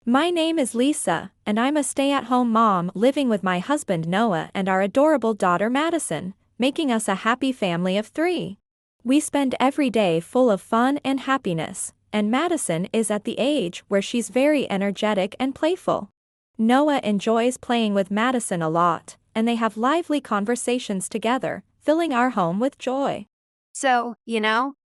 My name is Lisa, and I'm a stay-at-home mom living with my husband Noah and our adorable daughter Madison, making us a happy family of 3. We spend every day full of fun and happiness, and Madison is at the age where she's very energetic and playful. Noah enjoys playing with Madison a lot, and they have lively conversations together, filling our home with joy. So,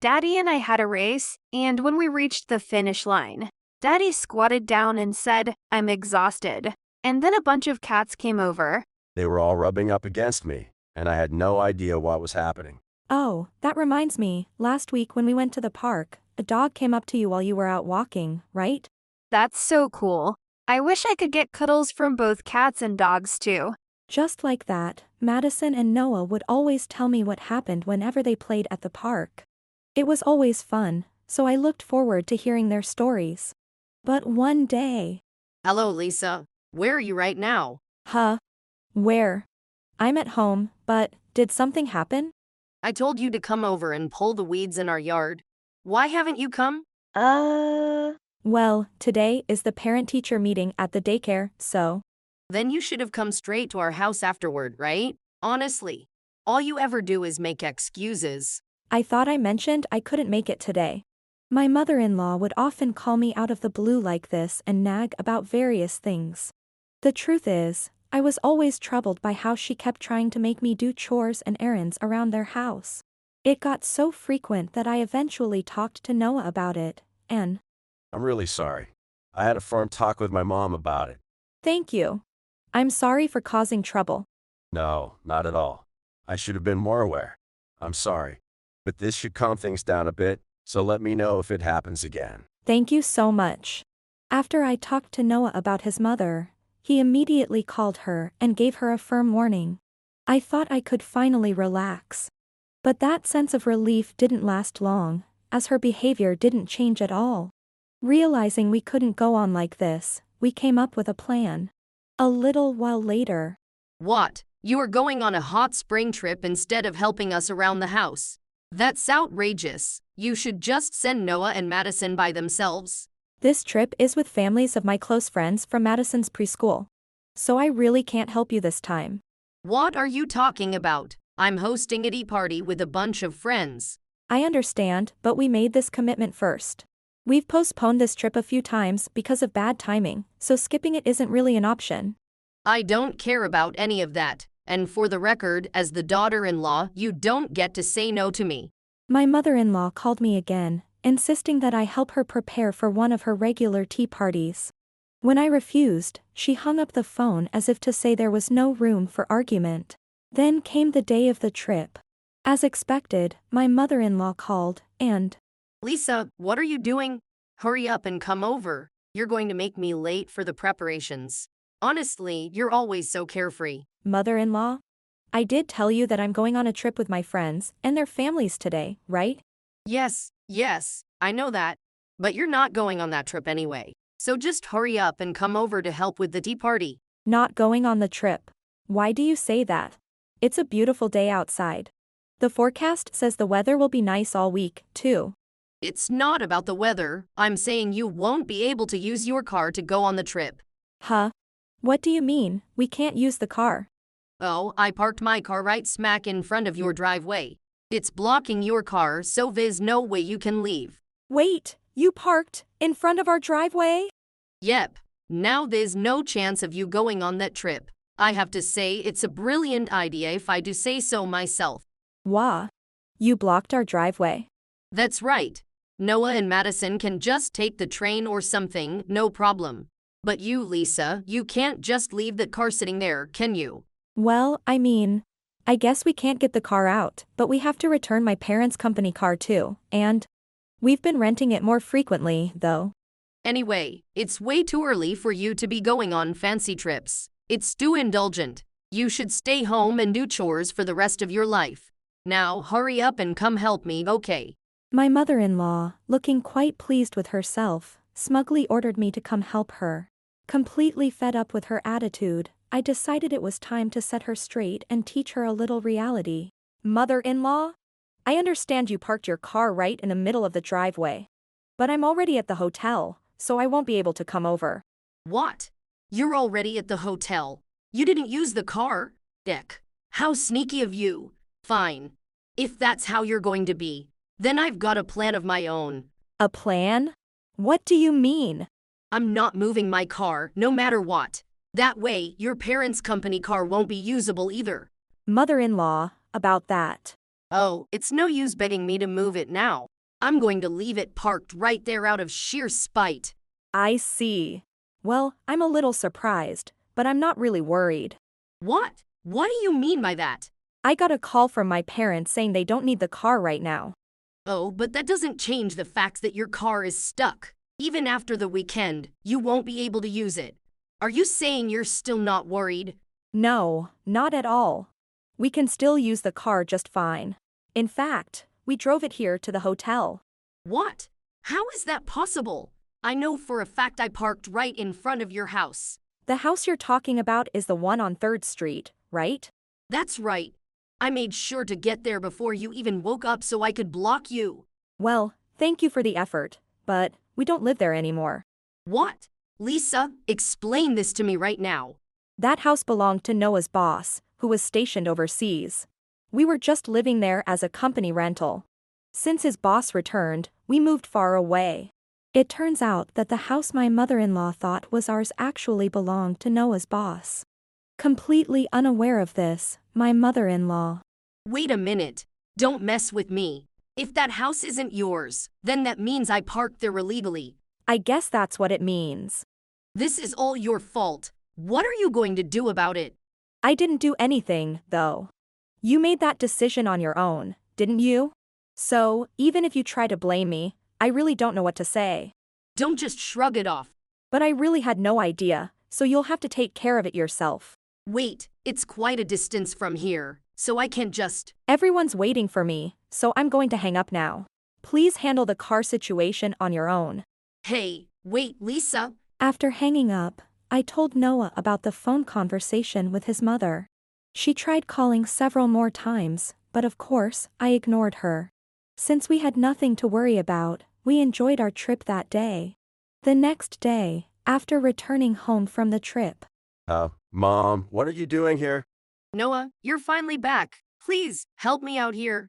Daddy and I had a race, and when we reached the finish line, Daddy squatted down and said, "I'm exhausted." And then a bunch of cats came over. They were all rubbing up against me, and I had no idea what was happening. Oh, that reminds me, last week when we went to the park, a dog came up to you while you were out walking, right? That's so cool. I wish I could get cuddles from both cats and dogs too. Just like that, Madison and Noah would always tell me what happened whenever they played at the park. It was always fun, so I looked forward to hearing their stories. But one day... Hello, Lisa. Where are you right now? Huh? Where? I'm at home, but did something happen? I told you to come over and pull the weeds in our yard. Why haven't you come? Well, today is the parent-teacher meeting at the daycare, so... Then you should have come straight to our house afterward, right? Honestly, all you ever do is make excuses. I thought I mentioned I couldn't make it today. My mother-in-law would often call me out of the blue like this and nag about various things. The truth is, I was always troubled by how she kept trying to make me do chores and errands around their house. It got so frequent that I eventually talked to Noah about it, and... I'm really sorry. I had a firm talk with my mom about it. Thank you. I'm sorry for causing trouble. No, not at all. I should have been more aware. I'm sorry. But this should calm things down a bit, so let me know if it happens again. Thank you so much. After I talked to Noah about his mother, he immediately called her and gave her a firm warning. I thought I could finally relax. But that sense of relief didn't last long, as her behavior didn't change at all. Realizing we couldn't go on like this, we came up with a plan. A little while later. What? You are going on a hot spring trip instead of helping us around the house? That's outrageous. You should just send Noah and Madison by themselves. This trip is with families of my close friends from Madison's preschool. So I really can't help you this time. What are you talking about? I'm hosting a tea party with a bunch of friends. I understand, but we made this commitment first. We've postponed this trip a few times because of bad timing, so skipping it isn't really an option. I don't care about any of that, and for the record, as the daughter-in-law, you don't get to say no to me. My mother-in-law called me again, insisting that I help her prepare for one of her regular tea parties. When I refused, she hung up the phone as if to say there was no room for argument. Then came the day of the trip. As expected, my mother-in-law called, and... Lisa, what are you doing? Hurry up and come over. You're going to make me late for the preparations. Honestly, you're always so carefree. Mother-in-law? I did tell you that I'm going on a trip with my friends and their families today, right? Yes, I know that. But you're not going on that trip anyway. So just hurry up and come over to help with the tea party. Not going on the trip. Why do you say that? It's a beautiful day outside. The forecast says the weather will be nice all week, too. It's not about the weather. I'm saying you won't be able to use your car to go on the trip. Huh? What do you mean, we can't use the car? Oh, I parked my car right smack in front of your driveway. It's blocking your car, so there's no way you can leave. Wait, you parked in front of our driveway? Yep. Now there's no chance of you going on that trip. I have to say it's a brilliant idea if I do say so myself. Wah. You blocked our driveway. That's right. Noah and Madison can just take the train or something, no problem. But you, Lisa, you can't just leave the car sitting there, can you? Well, I guess we can't get the car out, but we have to return my parents' company car too, and we've been renting it more frequently, though. Anyway, it's way too early for you to be going on fancy trips. It's too indulgent. You should stay home and do chores for the rest of your life. Now hurry up and come help me, okay? My mother-in-law, looking quite pleased with herself, smugly ordered me to come help her. Completely fed up with her attitude, I decided it was time to set her straight and teach her a little reality. Mother-in-law? I understand you parked your car right in the middle of the driveway. But I'm already at the hotel, so I won't be able to come over. What? You're already at the hotel. You didn't use the car? Dick. How sneaky of you. Fine. If that's how you're going to be, then I've got a plan of my own. A plan? What do you mean? I'm not moving my car, no matter what. That way, your parents' company car won't be usable either. Mother-in-law, about that. Oh, it's no use begging me to move it now. I'm going to leave it parked right there out of sheer spite. I see. Well, I'm a little surprised, but I'm not really worried. What? What do you mean by that? I got a call from my parents saying they don't need the car right now. Oh, but that doesn't change the fact that your car is stuck. Even after the weekend, you won't be able to use it. Are you saying you're still not worried? No, not at all. We can still use the car just fine. In fact, we drove it here to the hotel. What? How is that possible? I know for a fact I parked right in front of your house. The house you're talking about is the one on 3rd Street, right? That's right. I made sure to get there before you even woke up so I could block you. Well, thank you for the effort, but we don't live there anymore. What? Lisa, explain this to me right now. That house belonged to Noah's boss, who was stationed overseas. We were just living there as a company rental. Since his boss returned, we moved far away. It turns out that the house my mother-in-law thought was ours actually belonged to Noah's boss. Completely unaware of this, my mother-in-law. Wait a minute. Don't mess with me. If that house isn't yours, then that means I parked there illegally. I guess that's what it means. This is all your fault. What are you going to do about it? I didn't do anything, though. You made that decision on your own, didn't you? So, even if you try to blame me, I really don't know what to say. Don't just shrug it off. But I really had no idea, so you'll have to take care of it yourself. Wait, it's quite a distance from here, so I can't just… Everyone's waiting for me, so I'm going to hang up now. Please handle the car situation on your own. Hey, wait, Lisa. After hanging up, I told Noah about the phone conversation with his mother. She tried calling several more times, but of course, I ignored her. Since we had nothing to worry about, we enjoyed our trip that day. The next day, after returning home from the trip. Mom, what are you doing here? Noah, you're finally back. Please, help me out here.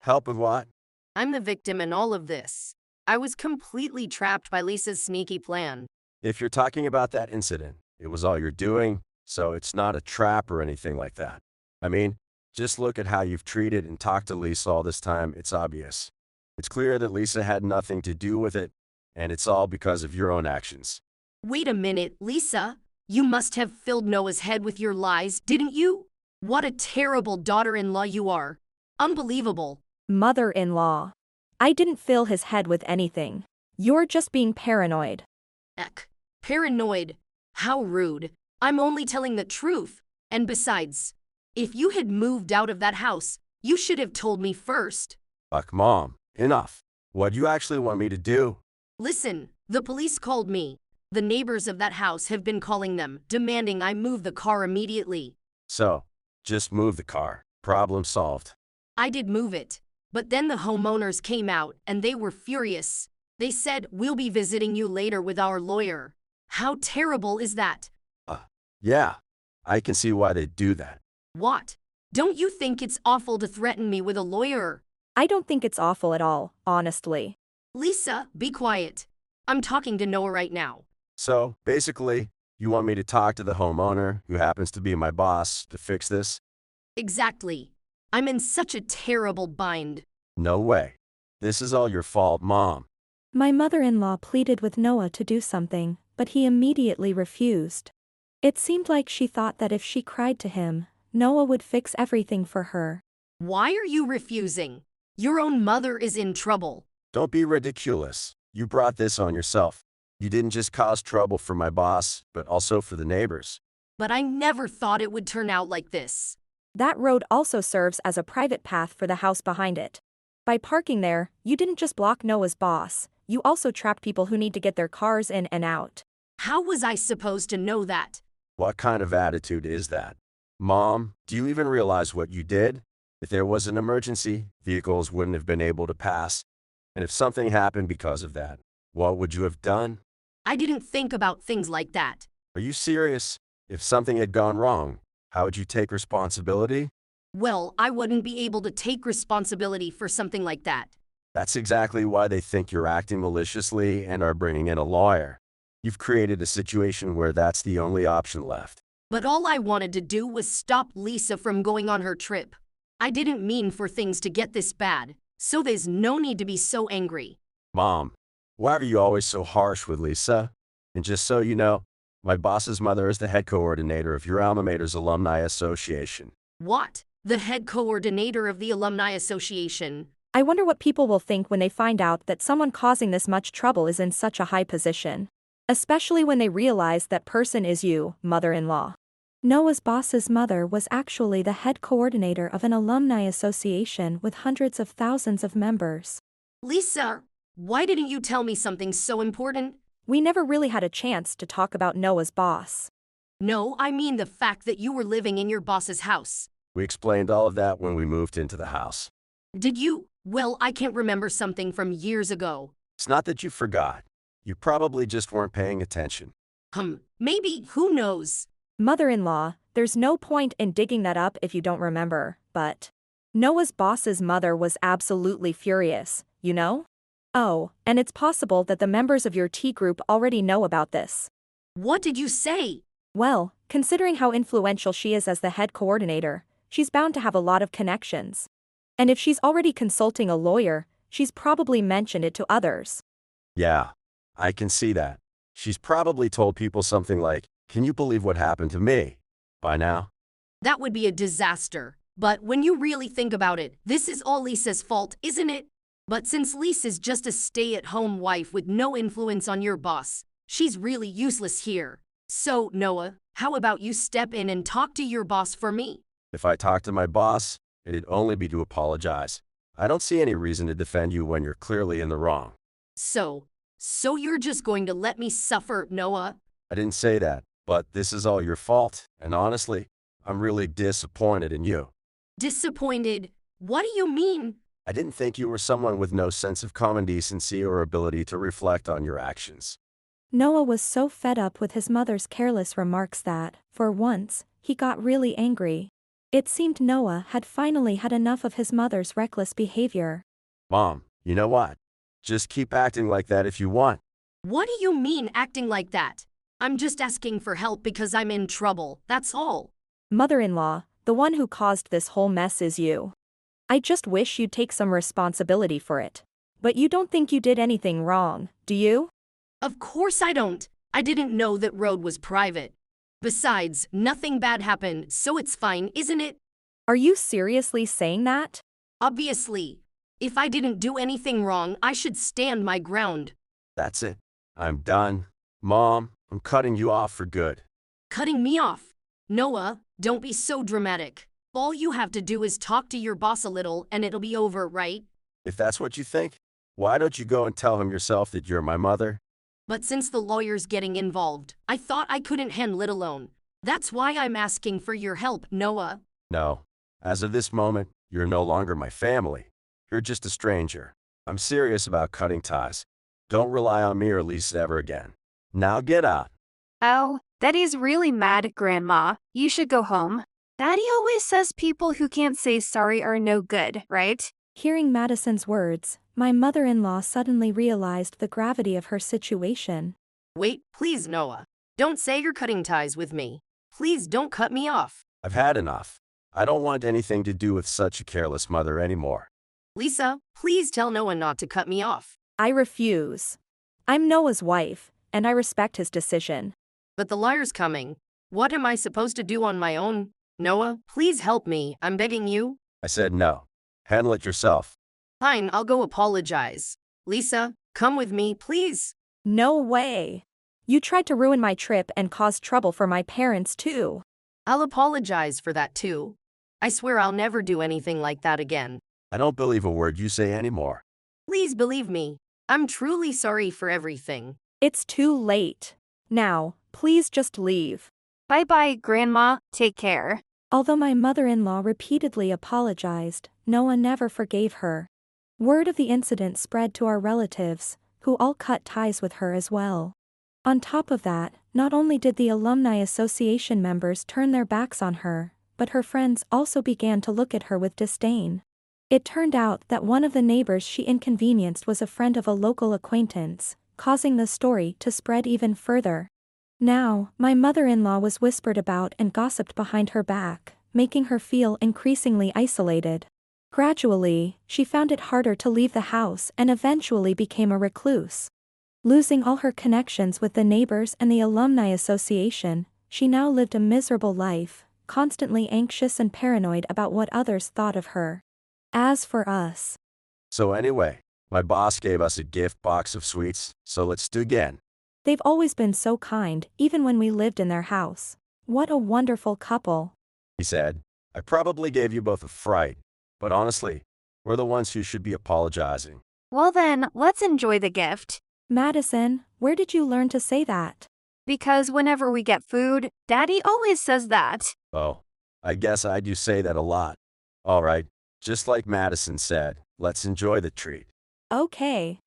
Help with what? I'm the victim in all of this. I was completely trapped by Lisa's sneaky plan. If you're talking about that incident, it was all you're doing, so it's not a trap or anything like that. I mean, just look at how you've treated and talked to Lisa all this time, it's obvious. It's clear that Lisa had nothing to do with it, and it's all because of your own actions. Wait a minute, Lisa. You must have filled Noah's head with your lies, didn't you? What a terrible daughter-in-law you are. Unbelievable. Mother-in-law. I didn't fill his head with anything. You're just being paranoid. Eck. Paranoid. How rude. I'm only telling the truth. And besides, if you had moved out of that house, you should have told me first. Fuck, Mom. Enough. What do you actually want me to do? Listen, the police called me. The neighbors of that house have been calling them, demanding I move the car immediately. So, just move the car. Problem solved. I did move it. But then the homeowners came out and they were furious. They said, we'll be visiting you later with our lawyer. How terrible is that? Yeah. I can see why they'd do that. What? Don't you think it's awful to threaten me with a lawyer? I don't think it's awful at all, honestly. Lisa, be quiet. I'm talking to Noah right now. So, basically, you want me to talk to the homeowner, who happens to be my boss, to fix this? Exactly. I'm in such a terrible bind. No way. This is all your fault, Mom. My mother-in-law pleaded with Noah to do something, but he immediately refused. It seemed like she thought that if she cried to him, Noah would fix everything for her. Why are you refusing? Your own mother is in trouble. Don't be ridiculous. You brought this on yourself. You didn't just cause trouble for my boss, but also for the neighbors. But I never thought it would turn out like this. That road also serves as a private path for the house behind it. By parking there, you didn't just block Noah's boss, you also trapped people who need to get their cars in and out. How was I supposed to know that? What kind of attitude is that? Mom, do you even realize what you did? If there was an emergency, vehicles wouldn't have been able to pass. And if something happened because of that, what would you have done? I didn't think about things like that. Are you serious? If something had gone wrong, how would you take responsibility? Well, I wouldn't be able to take responsibility for something like that. That's exactly why they think you're acting maliciously and are bringing in a lawyer. You've created a situation where that's the only option left. But all I wanted to do was stop Lisa from going on her trip. I didn't mean for things to get this bad, so there's no need to be so angry. Mom, why are you always so harsh with Lisa? And just so you know, my boss's mother is the head coordinator of your alma mater's alumni association. What? The head coordinator of the Alumni Association? I wonder what people will think when they find out that someone causing this much trouble is in such a high position. Especially when they realize that person is you, mother-in-law. Noah's boss's mother was actually the head coordinator of an alumni association with hundreds of thousands of members. Lisa, why didn't you tell me something so important? We never really had a chance to talk about Noah's boss. No, I mean the fact that you were living in your boss's house. We explained all of that when we moved into the house. Did you? Well, I can't remember something from years ago. It's not that you forgot. You probably just weren't paying attention. Maybe, who knows? Mother-in-law, there's no point in digging that up if you don't remember, but Noah's boss's mother was absolutely furious, you know? Oh, and it's possible that the members of your tea group already know about this. What did you say? Well, considering how influential she is as the head coordinator, she's bound to have a lot of connections. And if she's already consulting a lawyer, she's probably mentioned it to others. Yeah, I can see that. She's probably told people something like, "Can you believe what happened to me?" by now. That would be a disaster. But when you really think about it, this is all Lisa's fault, isn't it? But since Lisa's just a stay-at-home wife with no influence on your boss, she's really useless here. So, Noah, how about you step in and talk to your boss for me? If I talk to my boss, it'd only be to apologize. I don't see any reason to defend you when you're clearly in the wrong. So you're just going to let me suffer, Noah? I didn't say that, but this is all your fault, and honestly, I'm really disappointed in you. Disappointed? What do you mean? I didn't think you were someone with no sense of common decency or ability to reflect on your actions. Noah was so fed up with his mother's careless remarks that, for once, he got really angry. It seemed Noah had finally had enough of his mother's reckless behavior. Mom, you know what? Just keep acting like that if you want. What do you mean acting like that? I'm just asking for help because I'm in trouble, that's all. Mother-in-law, the one who caused this whole mess is you. I just wish you'd take some responsibility for it. But you don't think you did anything wrong, do you? Of course I don't. I didn't know that road was private. Besides, nothing bad happened, so it's fine, isn't it? Are you seriously saying that? Obviously. If I didn't do anything wrong, I should stand my ground. That's it. I'm done. Mom, I'm cutting you off for good. Cutting me off? Noah, don't be so dramatic. All you have to do is talk to your boss a little and it'll be over, right? If that's what you think, why don't you go and tell him yourself that you're my mother? But since the lawyer's getting involved, I thought I couldn't handle it alone. That's why I'm asking for your help, Noah. No. As of this moment, you're no longer my family. You're just a stranger. I'm serious about cutting ties. Don't rely on me or Lisa ever again. Now get out. Oh, Daddy's really mad, Grandma. You should go home. Daddy always says people who can't say sorry are no good, right? Hearing Madison's words, my mother-in-law suddenly realized the gravity of her situation. Wait, please, Noah. Don't say you're cutting ties with me. Please don't cut me off. I've had enough. I don't want anything to do with such a careless mother anymore. Lisa, please tell Noah not to cut me off. I refuse. I'm Noah's wife, and I respect his decision. But the lawyer's coming. What am I supposed to do on my own? Noah, please help me. I'm begging you. I said no. Handle it yourself. Fine, I'll go apologize. Lisa, come with me, please. No way. You tried to ruin my trip and cause trouble for my parents too. I'll apologize for that too. I swear I'll never do anything like that again. I don't believe a word you say anymore. Please believe me. I'm truly sorry for everything. It's too late. Now, please just leave. Bye-bye, Grandma. Take care. Although my mother-in-law repeatedly apologized, Noah never forgave her. Word of the incident spread to our relatives, who all cut ties with her as well. On top of that, not only did the Alumni Association members turn their backs on her, but her friends also began to look at her with disdain. It turned out that one of the neighbors she inconvenienced was a friend of a local acquaintance, causing the story to spread even further. Now, my mother-in-law was whispered about and gossiped behind her back, making her feel increasingly isolated. Gradually, she found it harder to leave the house and eventually became a recluse. Losing all her connections with the neighbors and the Alumni Association, she now lived a miserable life, constantly anxious and paranoid about what others thought of her. As for us. So anyway, my boss gave us a gift box of sweets, so let's do again. They've always been so kind, even when we lived in their house. What a wonderful couple. He said, I probably gave you both a fright, but honestly, we're the ones who should be apologizing. Well then, let's enjoy the gift. Madison, where did you learn to say that? Because whenever we get food, Daddy always says that. Oh, I guess I do say that a lot. All right, just like Madison said, let's enjoy the treat. Okay.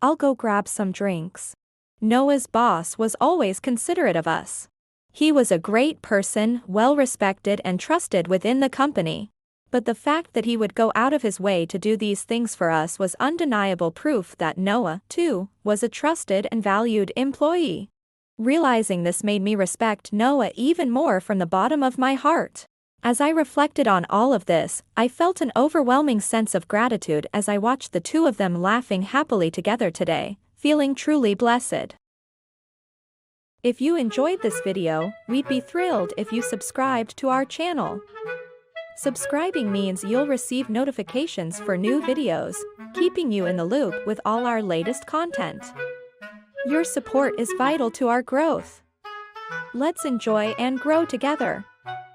I'll go grab some drinks. Noah's boss was always considerate of us. He was a great person, well respected and trusted within the company. But the fact that he would go out of his way to do these things for us was undeniable proof that Noah, too, was a trusted and valued employee. Realizing this made me respect Noah even more from the bottom of my heart. As I reflected on all of this, I felt an overwhelming sense of gratitude as I watched the two of them laughing happily together today, feeling truly blessed. If you enjoyed this video, we'd be thrilled if you subscribed to our channel. Subscribing means you'll receive notifications for new videos, keeping you in the loop with all our latest content. Your support is vital to our growth. Let's enjoy and grow together.